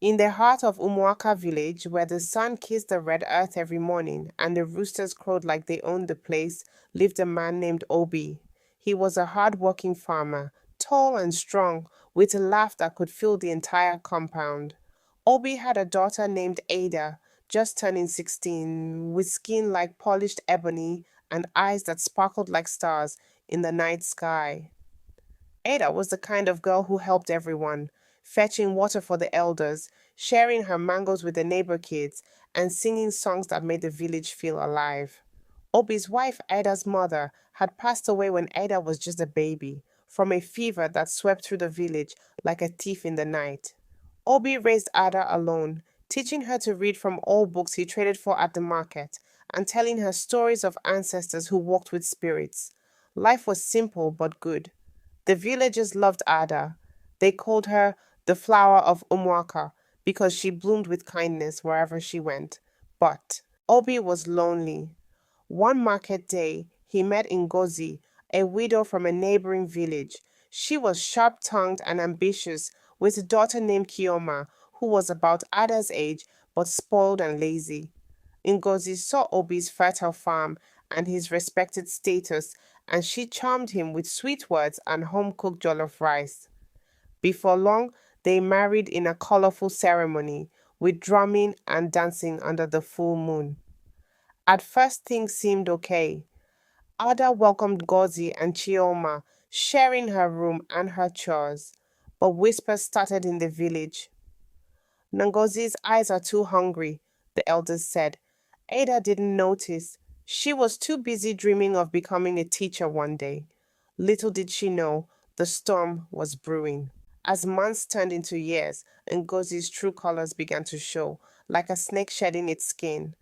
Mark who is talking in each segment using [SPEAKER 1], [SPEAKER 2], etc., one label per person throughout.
[SPEAKER 1] In the heart of Umuaka village, where the sun kissed the red earth every morning and the roosters crowed like they owned the place, lived a man named Obi. He was a hard-working farmer, tall and strong, with a laugh that could fill the entire compound. Obi had a daughter named Ada, just turning 16, with skin like polished ebony and eyes that sparkled like stars in the night sky. Ada was the kind of girl who helped everyone, fetching water for the elders, sharing her mangoes with the neighbor kids, and singing songs that made the village feel alive. Obi's wife, Ada's mother, had passed away when Ada was just a baby, from a fever that swept through the village like a thief in the night. Obi raised Ada alone, teaching her to read from old books he traded for at the market, and telling her stories of ancestors who walked with spirits. Life was simple but good. The villagers loved Ada. They called her the flower of Umwaka because she bloomed with kindness wherever she went. But Obi was lonely. One market day, he met Ngozi, a widow from a neighboring village. She was sharp-tongued and ambitious, with a daughter named Kioma, who was about Ada's age but spoiled and lazy. Ngozi saw Obi's fertile farm and his respected status, and she charmed him with sweet words and home-cooked jollof rice. Before long, they married in a colorful ceremony, with drumming and dancing under the full moon. At first, things seemed okay. Ada welcomed Ngozi and Chioma, sharing her room and her chores. But whispers started in the village. Ngozi's eyes are too hungry, the elders said. Ada didn't notice. She was too busy dreaming of becoming a teacher one day. Little did she know, the storm was brewing. As months turned into years, Ngozi's true colors began to show, like a snake shedding its skin.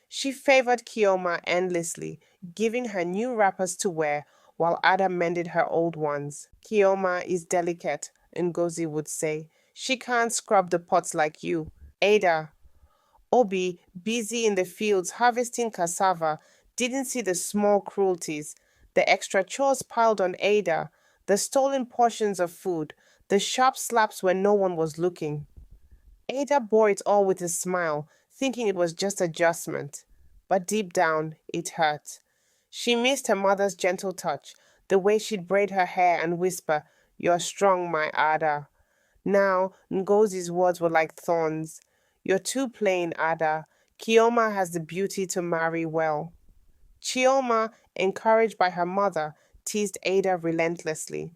[SPEAKER 1] She favored Kioma endlessly, giving her new wrappers to wear, while Ada mended her old ones. Kioma is delicate, Ngozi would say. She can't scrub the pots like you. Ada, Obi, busy in the fields harvesting cassava, didn't see the small cruelties, the extra chores piled on Ada, the stolen portions of food, the sharp slaps when no one was looking. Ada bore it all with a smile, thinking it was just adjustment. But deep down, it hurt. She missed her mother's gentle touch, the way she'd braid her hair and whisper, "You're strong, my Ada." Now, Ngozi's words were like thorns. "You're too plain, Ada. Kioma has the beauty to marry well." Chioma, encouraged by her mother, teased Ada relentlessly.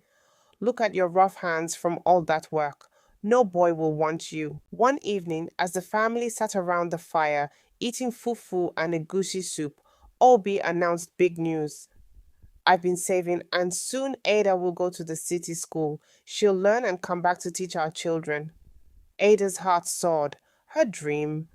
[SPEAKER 1] "Look at your rough hands from all that work. No boy will want you." One evening, as the family sat around the fire, eating fufu and egusi soup, Obi announced big news. "I've been saving, and soon Ada will go to the city school. She'll learn and come back to teach our children." Ada's heart soared. Her dream.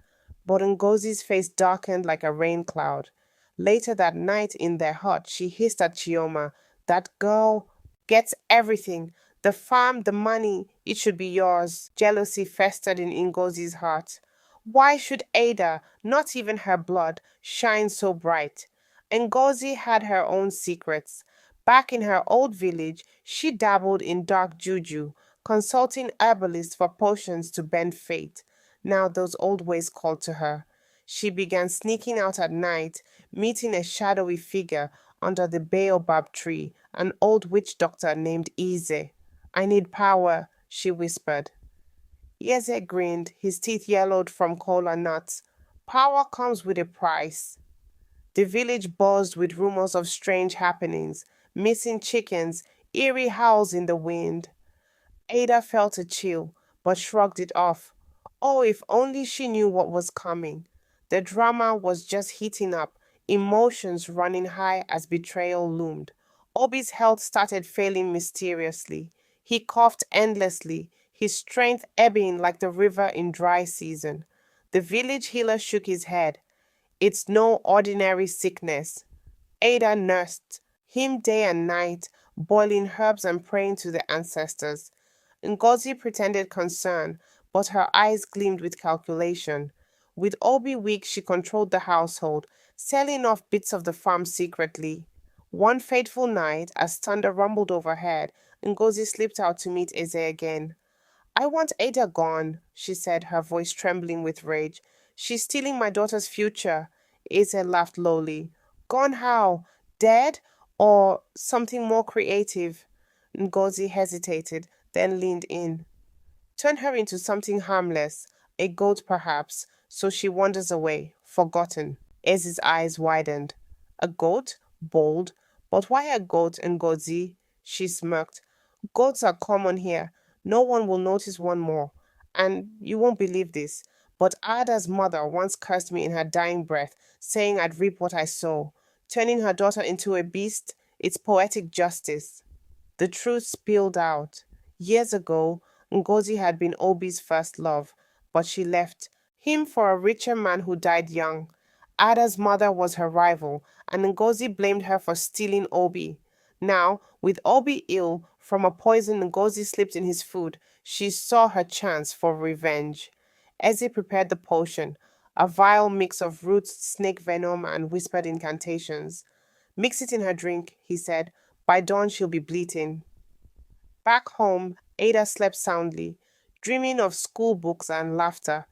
[SPEAKER 1] But Ngozi's face darkened like a rain cloud. Later that night in their hut, she hissed at Chioma, "That girl gets everything. The farm, the money, it should be yours." Jealousy festered in Ngozi's heart. Why should Ada, not even her blood, shine so bright? Ngozi had her own secrets. Back in her old village, she dabbled in dark juju, consulting herbalists for potions to bend fate. Now those old ways called to her. She began sneaking out at night, meeting a shadowy figure under the baobab tree, an old witch doctor named Ize. "I need power," she whispered. Ize grinned, his teeth yellowed from cola nuts. "Power comes with a price." The village buzzed with rumors of strange happenings, missing chickens, eerie howls in the wind. Ada felt a chill, but shrugged it off. Oh, if only she knew what was coming. The drama was just heating up, emotions running high as betrayal loomed. Obi's health started failing mysteriously. He coughed endlessly, his strength ebbing like the river in dry season. The village healer shook his head. "It's no ordinary sickness." Ada nursed him day and night, boiling herbs and praying to the ancestors. Ngozi pretended concern, but her eyes gleamed with calculation. With Obi weak, she controlled the household, selling off bits of the farm secretly. One fateful night, as thunder rumbled overhead, Ngozi slipped out to meet Eze again. I want Ada gone, she said, her voice trembling with rage. She's stealing my daughter's future. Ada laughed lowly. Gone how? Dead? Or something more creative? Ngozi hesitated, then leaned in. Turn her into something harmless, a goat perhaps, so she wanders away, forgotten. Ez's eyes widened. A goat? Bold. But why a goat, Ngozi? She smirked. Goats are common here. No one will notice one more. And you won't believe this, but Ada's mother once cursed me in her dying breath, saying I'd reap what I sow. Turning her daughter into a beast, it's poetic justice. The truth spilled out. Years ago, Ngozi had been Obi's first love, but she left him for a richer man who died young. Ada's mother was her rival, and Ngozi blamed her for stealing Obi. Now, with Obi ill from a poison Ngozi slipped in his food, she saw her chance for revenge. Eze prepared the potion, a vile mix of roots, snake venom, and whispered incantations. Mix it in her drink, he said. By dawn she'll be bleating. Back home, Ada slept soundly, dreaming of school books and laughter.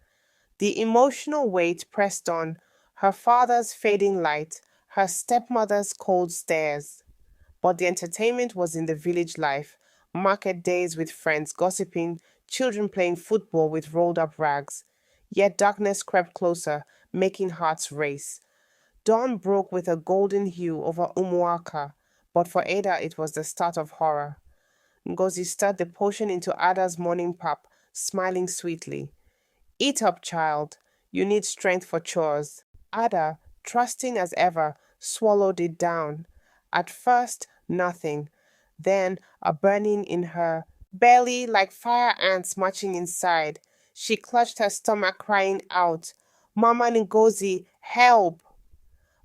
[SPEAKER 1] The emotional weight pressed on, her father's fading light, her stepmother's cold stares. But the entertainment was in the village life, market days with friends gossiping, children playing football with rolled up rags. Yet darkness crept closer, making hearts race. Dawn broke with a golden hue over Umuaka, but for Ada it was the start of horror. Ngozi stirred the potion into Ada's morning pap, smiling sweetly. Eat up, child. You need strength for chores. Ada, trusting as ever, swallowed it down. At first, nothing. Then, a burning in her belly like fire ants marching inside. She clutched her stomach, crying out, Mama Ngozi, help!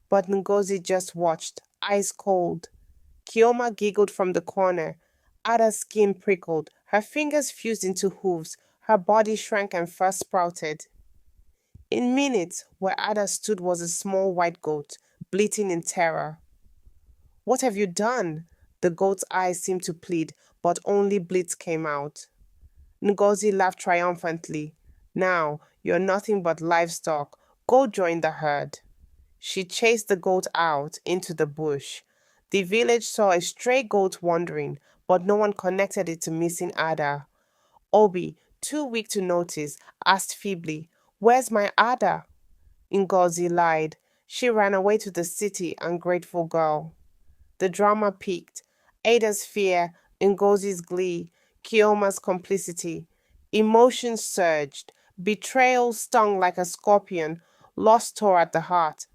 [SPEAKER 1] But Ngozi just watched, eyes cold. Kioma giggled from the corner. Ada's skin prickled. Her fingers fused into hooves. Her body shrank and fur sprouted. In minutes, where Ada stood was a small white goat, bleating in terror. What have you done? The goat's eyes seemed to plead, but only bleats came out. Ngozi laughed triumphantly. Now, you're nothing but livestock. Go join the herd. She chased the goat out into the bush. The village saw a stray goat wandering, but no one connected it to missing Ada. Obi, too weak to notice, asked feebly, Where's my Ada? Ngozi lied. She ran away to the city, ungrateful girl. The drama peaked. Ada's fear, Ngozi's glee, Kioma's complicity. Emotions surged. Betrayal stung like a scorpion. Loss tore at the heart.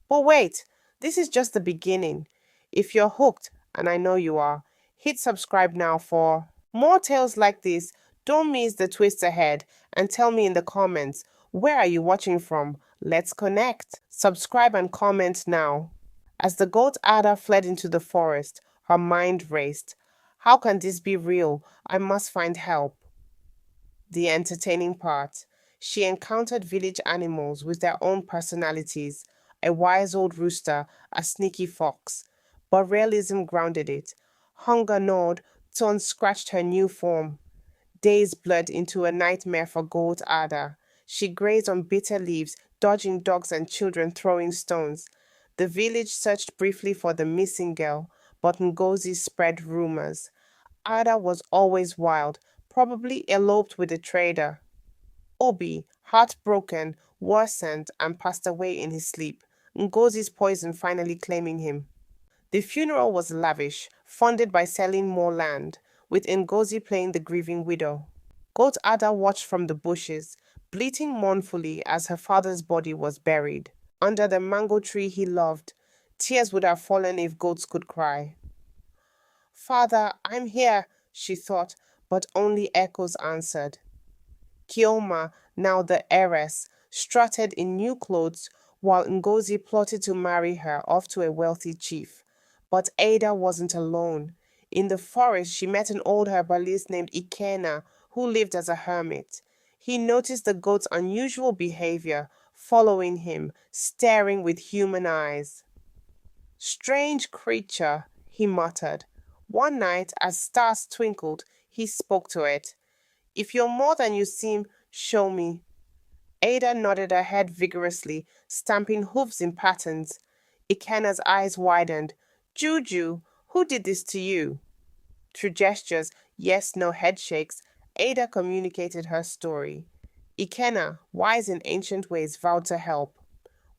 [SPEAKER 1] But wait, this is just the beginning. If you're hooked, and I know you are, hit subscribe now for more tales like this. Don't miss the twist ahead and tell me in the comments, where are you watching from? Let's connect. Subscribe and comment now. As the goat Ada fled into the forest, her mind raced. How can this be real? I must find help. The entertaining part. She encountered village animals with their own personalities, a wise old rooster, a sneaky fox. But realism grounded it. Hunger gnawed, Ton scratched her new form. Days blurred into a nightmare for Gold Ada. She grazed on bitter leaves, dodging dogs and children throwing stones. The village searched briefly for the missing girl, but Ngozi spread rumors. Ada was always wild, probably eloped with a trader. Obi, heartbroken, worsened and passed away in his sleep, Ngozi's poison finally claiming him. The funeral was lavish, funded by selling more land, with Ngozi playing the grieving widow. Goat Ada watched from the bushes, bleating mournfully as her father's body was buried. Under the mango tree he loved, tears would have fallen if goats could cry. Father, I'm here, she thought, but only echoes answered. Kioma, now the heiress, strutted in new clothes while Ngozi plotted to marry her off to a wealthy chief. But Ada wasn't alone. In the forest, she met an old herbalist named Ikena, who lived as a hermit. He noticed the goat's unusual behavior, following him, staring with human eyes. Strange creature, he muttered. One night, as stars twinkled, he spoke to it. If you're more than you seem, show me. Ada nodded her head vigorously, stamping hooves in patterns. Ikena's eyes widened. Juju, who did this to you? Through gestures, yes, no head shakes, Ada communicated her story. Ikenna, wise in ancient ways, vowed to help.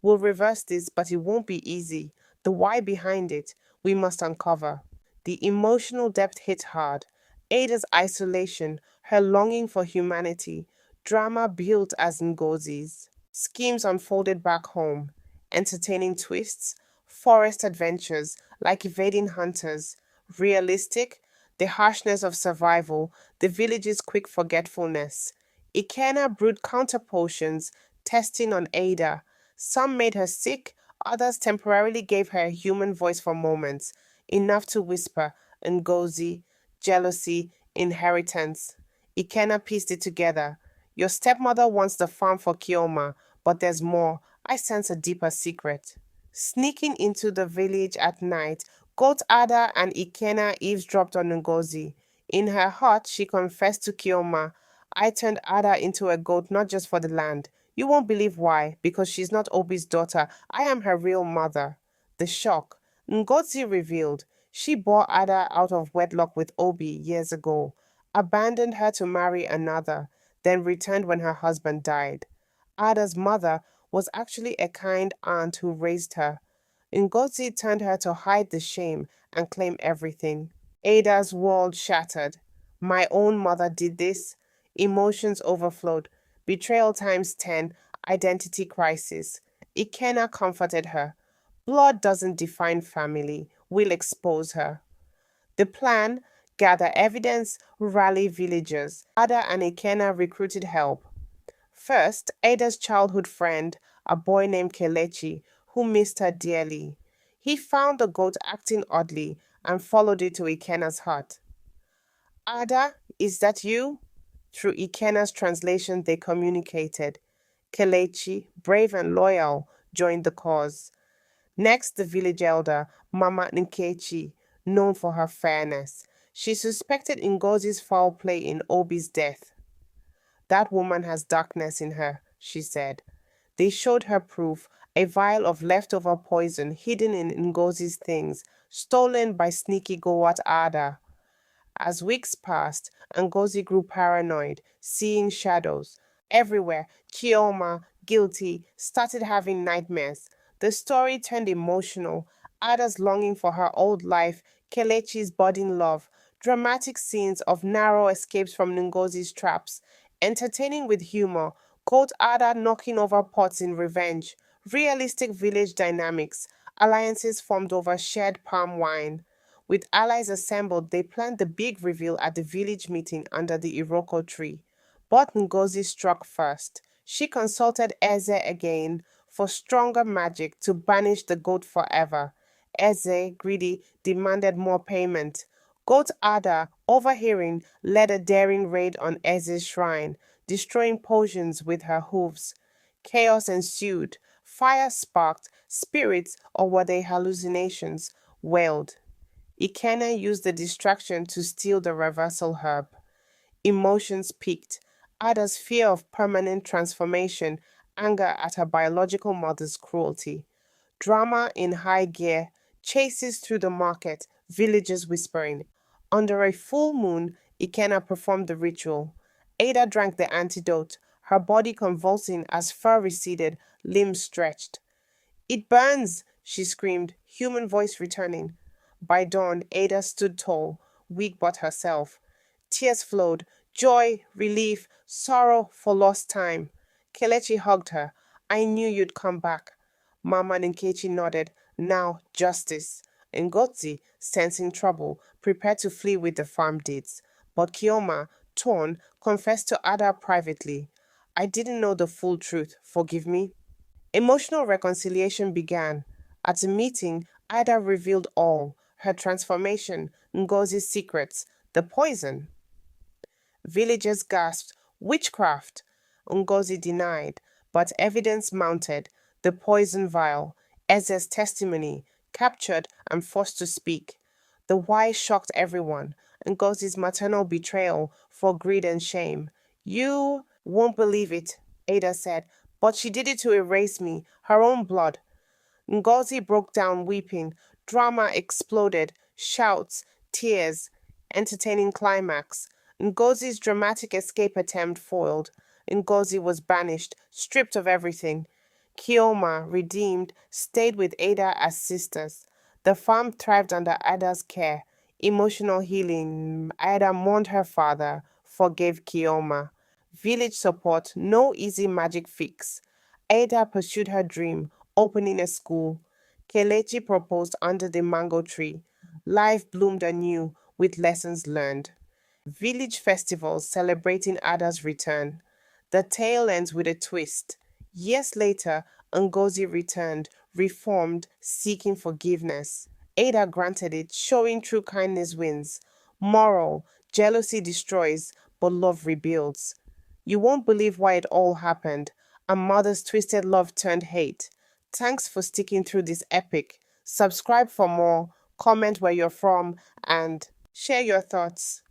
[SPEAKER 1] We'll reverse this, but it won't be easy. The why behind it, we must uncover. The emotional depth hit hard. Ada's isolation, her longing for humanity, drama built as Ngozi's. Schemes unfolded back home, entertaining twists, forest adventures like evading hunters, realistic, the harshness of survival, the village's quick forgetfulness. Ikenna brewed counter potions, testing on Ada. Some made her sick, others temporarily gave her a human voice for moments, enough to whisper, Ngozi, jealousy, inheritance. Ikenna pieced it together. Your stepmother wants the farm for Kioma, but there's more. I sense a deeper secret. Sneaking into the village at night, Goat Ada and Ikenna eavesdropped on Ngozi. In her heart, she confessed to Kioma, I turned Ada into a goat not just for the land. You won't believe why, because she's not Obi's daughter. I am her real mother. The shock. Ngozi revealed she bore Ada out of wedlock with Obi years ago, abandoned her to marry another, then returned when her husband died. Ada's mother was actually a kind aunt who raised her. Ngozi turned her to hide the shame and claim everything. Ada's world shattered. My own mother did this. Emotions overflowed. Betrayal times 10, identity crisis. Ikenna comforted her. Blood doesn't define family. We'll expose her. The plan, gather evidence, rally villagers. Ada and Ikenna recruited help. First, Ada's childhood friend, a boy named Kelechi, who missed her dearly. He found the goat acting oddly and followed it to Ikenna's hut. Ada, is that you? Through Ikenna's translation, they communicated. Kelechi, brave and loyal, joined the cause. Next, the village elder, Mama Nkechi, known for her fairness. She suspected Ngozi's foul play in Obi's death. That woman has darkness in her, she said. They showed her proof, a vial of leftover poison hidden in Ngozi's things, stolen by sneaky Gowat Ada. As weeks passed, Ngozi grew paranoid, seeing shadows. Everywhere, Chioma, guilty, started having nightmares. The story turned emotional. Ada's longing for her old life, Kelechi's budding love, dramatic scenes of narrow escapes from Ngozi's traps, entertaining with humor, Cold Ada knocking over pots in revenge, realistic village dynamics, alliances formed over shared palm wine. With allies assembled, they planned the big reveal at the village meeting under the Iroko tree. But Ngozi struck first. She consulted Eze again for stronger magic to banish the goat forever. Eze, greedy, demanded more payment. Goat Ada, overhearing, led a daring raid on Eze's shrine, destroying potions with her hooves. Chaos ensued. Fire sparked. Spirits, or were they hallucinations, wailed. Ikenna used the distraction to steal the reversal herb. Emotions peaked. Ada's fear of permanent transformation, anger at her biological mother's cruelty. Drama in high gear, chases through the market, villagers whispering. Under a full moon, Ikenna performed the ritual. Ada drank the antidote, her body convulsing as fur receded, limbs stretched. It burns, she screamed, human voice returning. By dawn, Ada stood tall, weak but herself. Tears flowed, joy, relief, sorrow for lost time. Kelechi hugged her. I knew you'd come back. Mama Nkechi nodded. Now, justice. Ngozi, sensing trouble, prepared to flee with the farm deeds. But Kioma, torn, confessed to Ada privately. I didn't know the full truth. Forgive me. Emotional reconciliation began. At a meeting, Ida revealed all her transformation, Ngozi's secrets, the poison. Villagers gasped, witchcraft! Ngozi denied, but evidence mounted the poison vial, Eze's testimony, captured and forced to speak. The why shocked everyone. Ngozi's maternal betrayal for greed and shame. You won't believe it, Ada said, but she did it to erase me, her own blood. Ngozi broke down weeping. Drama exploded. Shouts, tears, entertaining climax. Ngozi's dramatic escape attempt foiled. Ngozi was banished, stripped of everything. Kioma, redeemed, stayed with Ada as sisters. The farm thrived under Ada's care. Emotional healing. Ada mourned her father, forgave Kioma. Village support, no easy magic fix. Ada pursued her dream, opening a school. Kelechi proposed under the mango tree. Life bloomed anew with lessons learned. Village festivals celebrating Ada's return. The tale ends with a twist. Years later, Ngozi returned, reformed, seeking forgiveness. Ada granted it, showing true kindness wins. Moral, jealousy destroys, but love rebuilds. You won't believe why it all happened. A mother's twisted love turned hate. Thanks for sticking through this epic. Subscribe for more, comment where you're from, and share your thoughts.